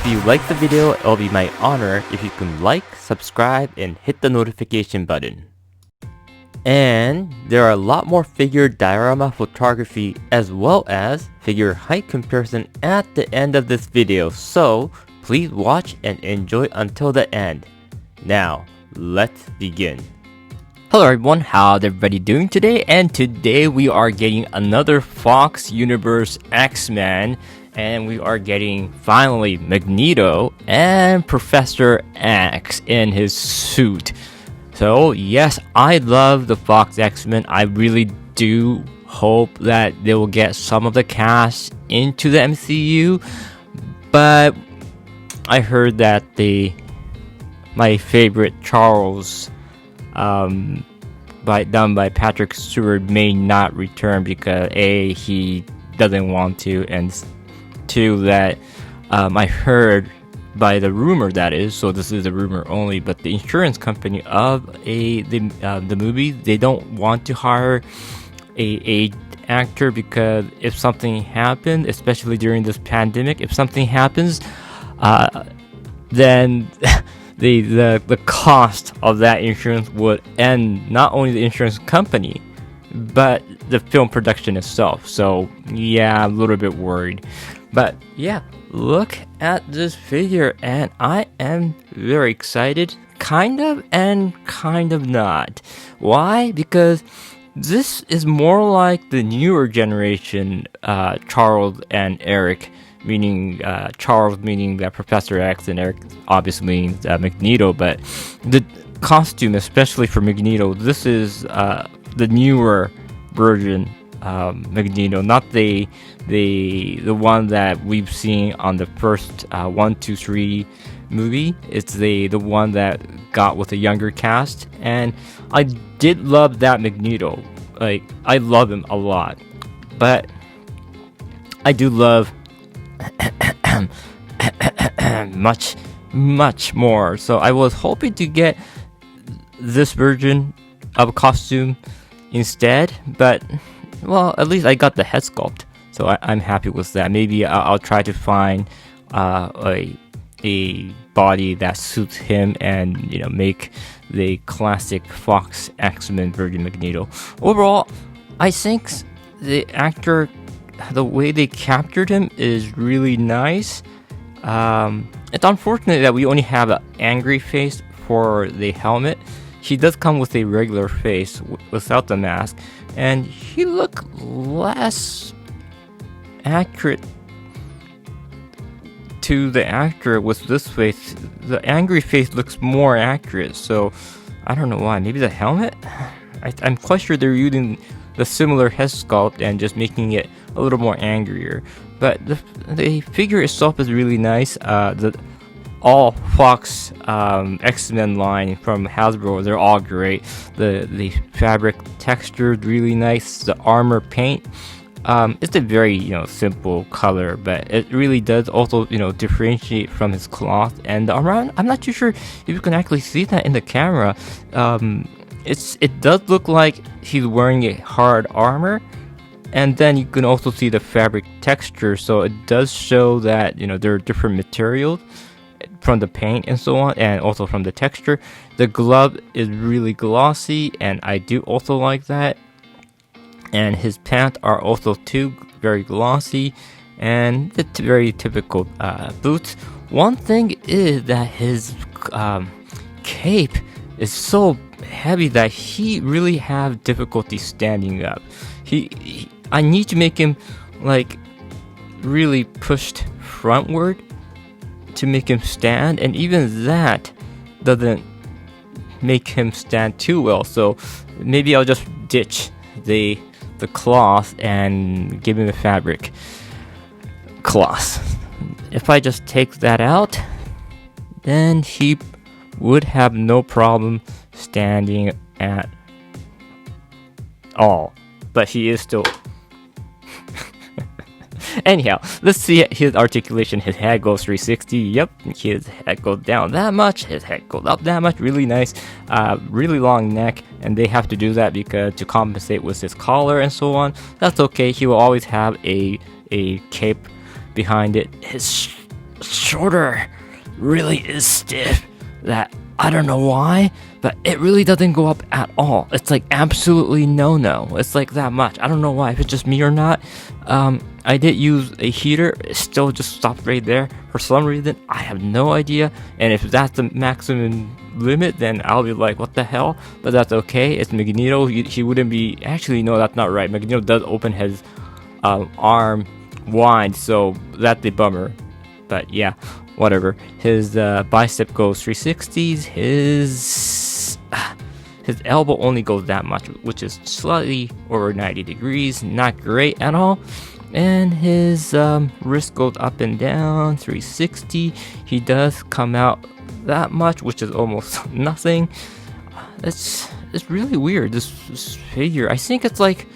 you like the video, it'll be my honor if you can like, subscribe, and hit the notification button. And there are a lot more figure diorama photography as well as figure height comparison at the end of this video, so please watch and enjoy until the end. Now, let's begin. Hello everyone, how's everybody doing today? And today we are getting another Fox Universe X-Men, and we are getting finally Magneto and Professor X in his suit. So yes, I love the Fox X-Men. I really do hope that they will get some of the cast into the MCU, but I heard that my favorite Charles done by Patrick Stewart may not return because A, he doesn't want to, and 2, that I heard by the rumor, that is, so this is a rumor only, but the insurance company of the movie, they don't want to hire a actor because if something happened, especially during this pandemic, if something happens, then the cost of that insurance would end not only the insurance company, but the film production itself. So yeah, I'm a little bit worried. But yeah, look at this figure and I am very excited, kind of and kind of not. Why? Because this is more like the newer generation Charles and Eric, meaning Charles meaning that Professor X and Eric obviously means Magneto, but the costume, especially for Magneto, this is the newer version Magneto, not the one that we've seen on the first 1, 2, 3 movie. It's the one that got with a younger cast, and I did love that Magneto. Like, I love him a lot, but I do love much more. So I was hoping to get this version of a costume instead, but well, at least I got the head sculpt, so I'm happy with that. Maybe I'll try to find a body that suits him and, you know, make the classic Fox X-Men version Magneto. Overall, I think the actor, the way they captured him is really nice. It's unfortunate that we only have an angry face for the helmet. He does come with a regular face without the mask, and he looked less accurate to the actor with this face. The angry face looks more accurate, so I don't know why. Maybe the helmet? I'm quite sure they're using the similar head sculpt and just making it a little more angrier. But the figure itself is really nice. All Fox X-Men line from Hasbro, they're all great. The fabric texture is really nice. The armor paint, it's a very simple color, but it really does also differentiate from his cloth and the armor. I'm not too sure if you can actually see that in the camera. It does look like he's wearing a hard armor, and then you can also see the fabric texture. So it does show that there are different materials from the paint and so on, and also from the texture. The glove is really glossy, and I do also like that. And his pants are also too very glossy, and it's very typical boots. One thing is that his cape is so heavy that he really have difficulty standing up. I need to make him like really pushed frontward to make him stand, and even that doesn't make him stand too well. So maybe I'll just ditch the cloth and give him the fabric cloth. If I just take that out, then he would have no problem standing at all. But he is still anyhow, let's see his articulation. His head goes 360. Yep, his head goes down that much. His head goes up that much. Really nice. Really long neck, and they have to do that because to compensate with his collar and so on. That's okay. He will always have a cape behind it. His shoulder really is stiff. That I don't know why, but it really doesn't go up at all. It's like absolutely no. It's like that much. I don't know why, if it's just me or not. I did use a heater. It still just stopped right there. For some reason, I have no idea. And if that's the maximum limit, then I'll be like, what the hell? But that's okay. It's Magneto. He wouldn't be... Actually, no, that's not right. Magneto does open his arm wide, so that's the bummer. But yeah, whatever. His bicep goes 360s. His elbow only goes that much, which is slightly over 90 degrees. Not great at all. And his wrist goes up and down 360. He does come out that much, which is almost nothing. It's really weird, this figure. I think it's like,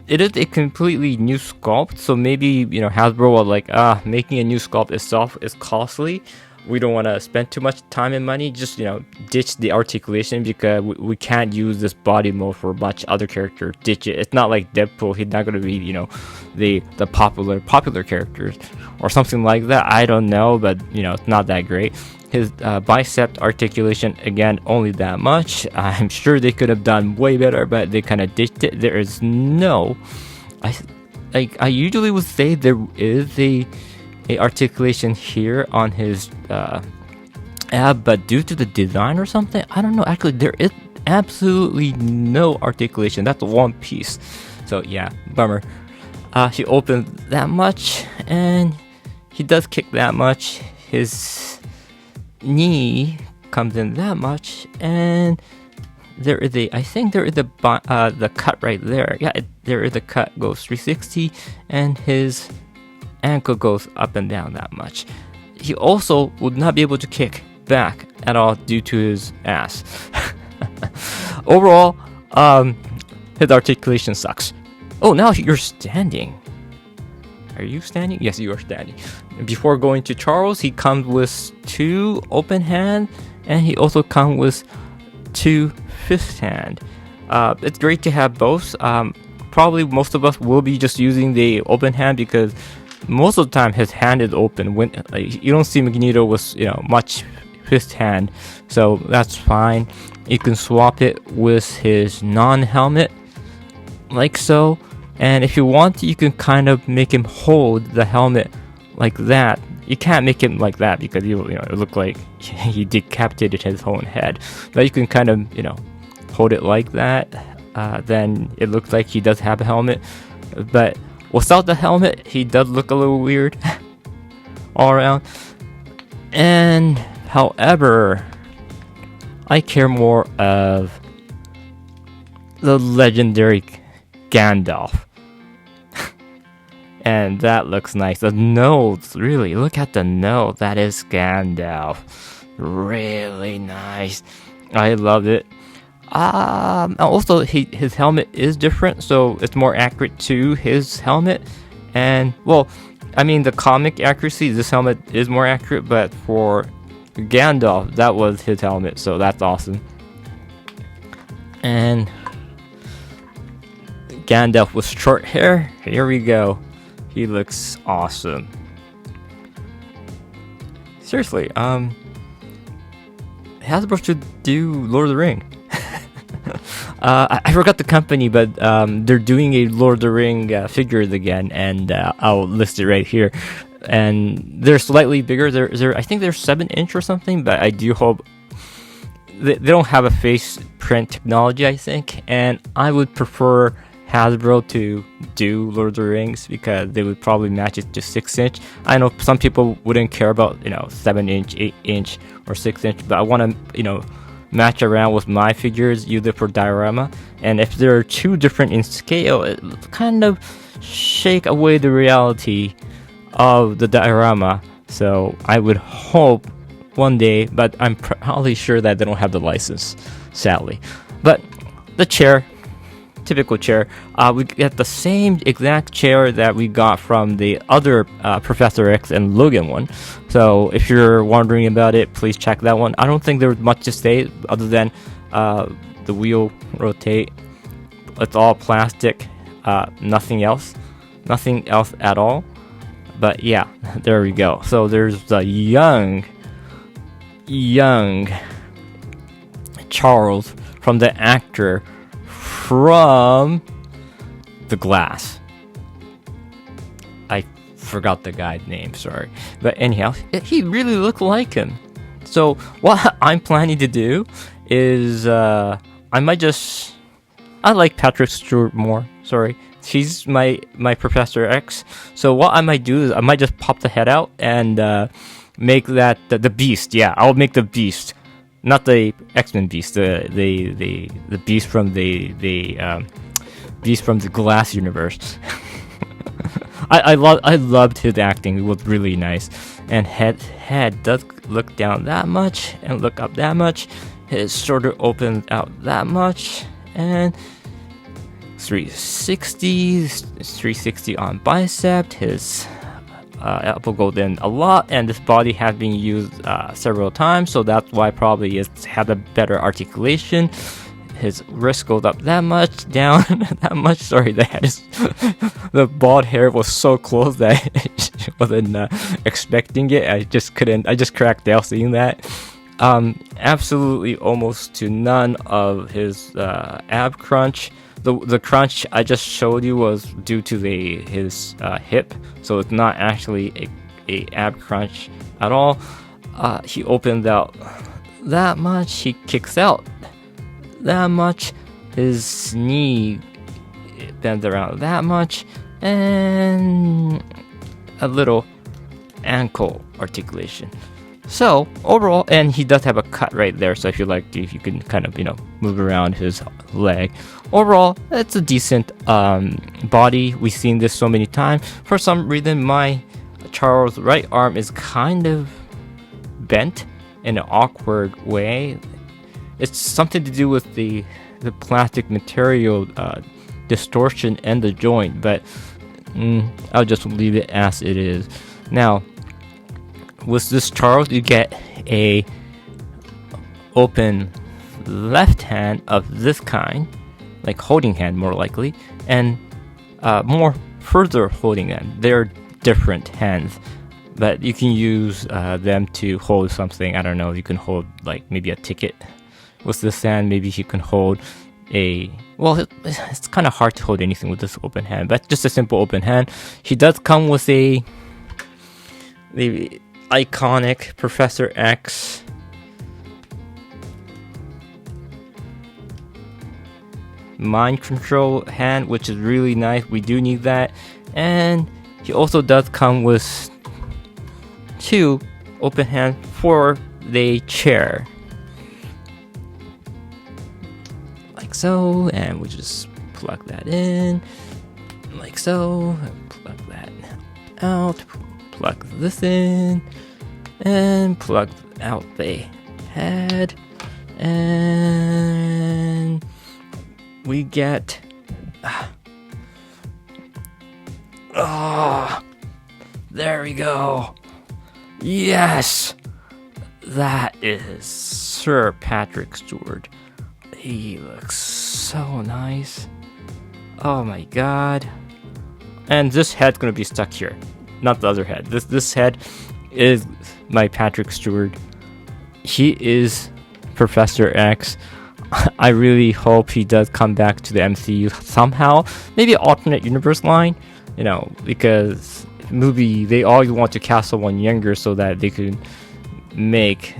it is a completely new sculpt, so maybe, Hasbro was like, making a new sculpt itself is costly. We don't want to spend too much time and money. Just, ditch the articulation, because we can't use this body mold for much other character. Ditch it. It's not like Deadpool. He's not going to be, the popular characters or something like that. I don't know, but, it's not that great. His bicep articulation, again, only that much. I'm sure they could have done way better, but they kind of ditched it. There is no... I usually would say there is a articulation here on his ab, but due to the design or something, I don't know. Actually, there is absolutely no articulation. That's one piece. So yeah, bummer. He opens that much, and he does kick that much. His knee comes in that much, and there is I think there is the cut right there. Yeah, there is a cut, goes 360, and his ankle goes up and down that much. He also would not be able to kick back at all due to his ass. Overall, his articulation sucks. Oh, now you're standing. Are you standing? Yes, you are standing. Before going to Charles, he comes with 2 open hand, and he also comes with 2 fist hand. It's great to have both. Probably most of us will be just using the open hand, because most of the time his hand is open. When you don't see Magneto with much fist hand, so that's fine. You can swap it with his non-helmet, like so. And if you want, you can kind of make him hold the helmet like that. You can't make him like that, because it look like he decapitated his own head. But you can kind of hold it like that. Then it looks like he does have a helmet. But without the helmet, he does look a little weird all around. And however, I care more of the legendary Gandalf. And that looks nice. The nose, really, look at the nose. That is Gandalf. Really nice. I love it. Also, his helmet is different, so it's more accurate to his helmet. And, well, I mean, the comic accuracy, this helmet is more accurate, but for Gandalf, that was his helmet, so that's awesome. And Gandalf with short hair, here we go. He looks awesome. Seriously, Hasbro should do Lord of the Ring. I forgot the company, but they're doing a Lord of the Ring figures again, and I'll list it right here. And they're slightly bigger. I think they're 7-inch or something, but I do hope they don't have a face print technology, I think, and I would prefer Hasbro to do Lord of the Rings, because they would probably match it to 6-inch. I know some people wouldn't care about 7-inch, 8-inch, or 6-inch, but I want to match around with my figures, use it for diorama. And if they're too different in scale, it kind of shake away the reality of the diorama. So I would hope one day, but I'm probably sure that they don't have the license, sadly. But the chair, typical chair, we get the same exact chair that we got from the other Professor X and Logan one. So if you're wondering about it, please check that one. I don't think there was much to say other than the wheel rotate. It's all plastic, nothing else at all. But yeah, there we go. So there's the young Charles from the actor from The Glass. I forgot the guy's name, sorry. But anyhow, he really looked like him. So what I'm planning to do is I like Patrick Stewart more, sorry. He's my Professor X. So what I might do is I might just pop the head out and make that the Beast. Yeah, I'll make the Beast, not the X-Men Beast. The Beast from the Beast from the Glass universe. I loved his acting. It was really nice. And head does look down that much and look up that much. His shoulder opens out that much and 360 on bicep. His elbow goes in a lot, and this body has been used several times, so that's why probably it's had a better articulation. His wrist goes up that much, down that much. Sorry, the bald hair was so close that I wasn't expecting it. I just cracked out seeing that. Absolutely almost to none of his ab crunch. The crunch I just showed you was due to his hip, so it's not actually a ab crunch at all. He opens out that much. He kicks out that much. His knee bends around that much, and a little ankle articulation. So overall, and he does have a cut right there, so if you like, if you can kind of move around his leg. Overall, it's a decent body. We've seen this so many times. For some reason, my Charles' right arm is kind of bent in an awkward way. It's something to do with the plastic material distortion and the joint, but I'll just leave it as it is. Now, with this Charles, you get a open left hand of this kind, like holding hand more likely, and more further holding hand. They're different hands, but you can use them to hold something. I don't know, you can hold like maybe a ticket with this hand. Maybe you can hold it's kind of hard to hold anything with this open hand, but just a simple open hand. He does come with the iconic Professor X mind control hand, which is really nice. We do need that. And he also does come with two open hands for the chair, like so, and we just plug that in like so, and plug that out, plug this in, and plug out the head, and we get there we go. Yes, that is Sir Patrick Stewart. He looks so nice. Oh my god. And this head's gonna be stuck here, not the other head. This head is my Patrick Stewart. He is Professor X. I really hope he does come back to the MCU somehow. Maybe alternate universe line, because movie they all want to cast someone younger so that they could make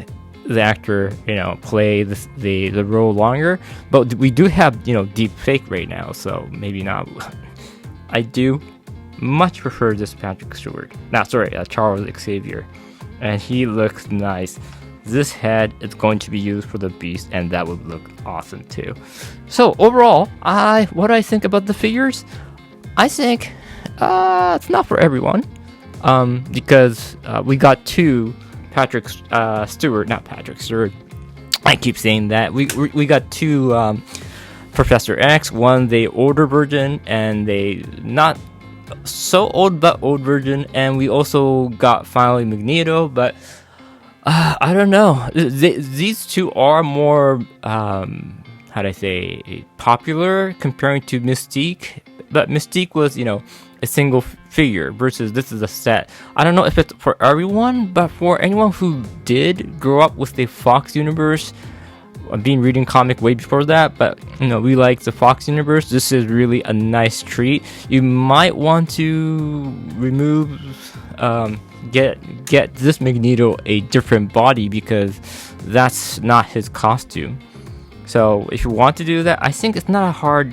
the actor play the role longer. But we do have deep fake right now, so maybe not. I do much prefer this Patrick Stewart. Charles Xavier, and he looks nice. This head is going to be used for the Beast, and that would look awesome too. So overall, what do I think about the figures? I think it's not for everyone, because we got two not Patrick Stewart. I keep saying that. We got two Professor X. One the older version, and they not so old but old version, and we also got finally Magneto, but I don't know. These two are more popular comparing to Mystique. But Mystique was, a single figure versus this is a set. I don't know if it's for everyone, but for anyone who did grow up with the Fox universe, I've been reading comic way before that, but we like the Fox universe. This is really a nice treat. You might want to remove, get this Magneto a different body because that's not his costume. So if you want to do that, I think it's not a hard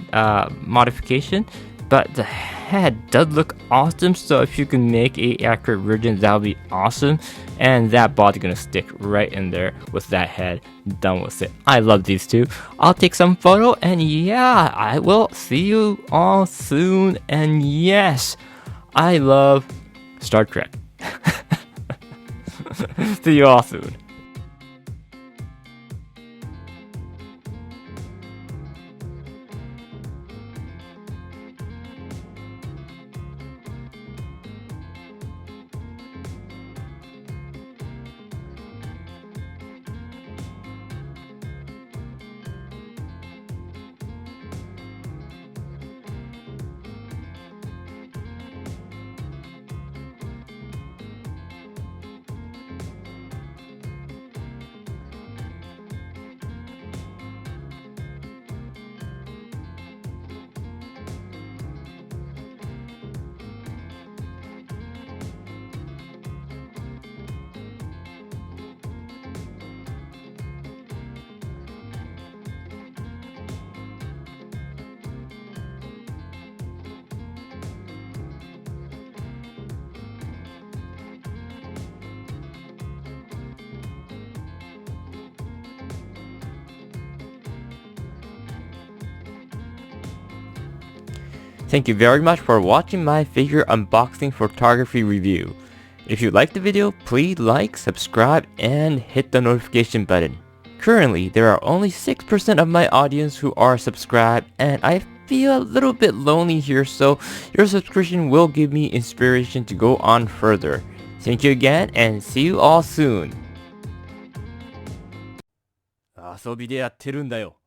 modification, but the head does look awesome. So if you can make a accurate version, that would be awesome. And that body's gonna stick right in there with that head. Done with it. I love these two. I'll take some photo, and yeah, I will see you all soon. And yes, I love Star Trek. See you all soon. Thank you very much for watching my figure unboxing photography review. If you liked the video, please like, subscribe, and hit the notification button. Currently, there are only 6% of my audience who are subscribed, and I feel a little bit lonely here, so your subscription will give me inspiration to go on further. Thank you again, and see you all soon. 遊びでやってるんだよ。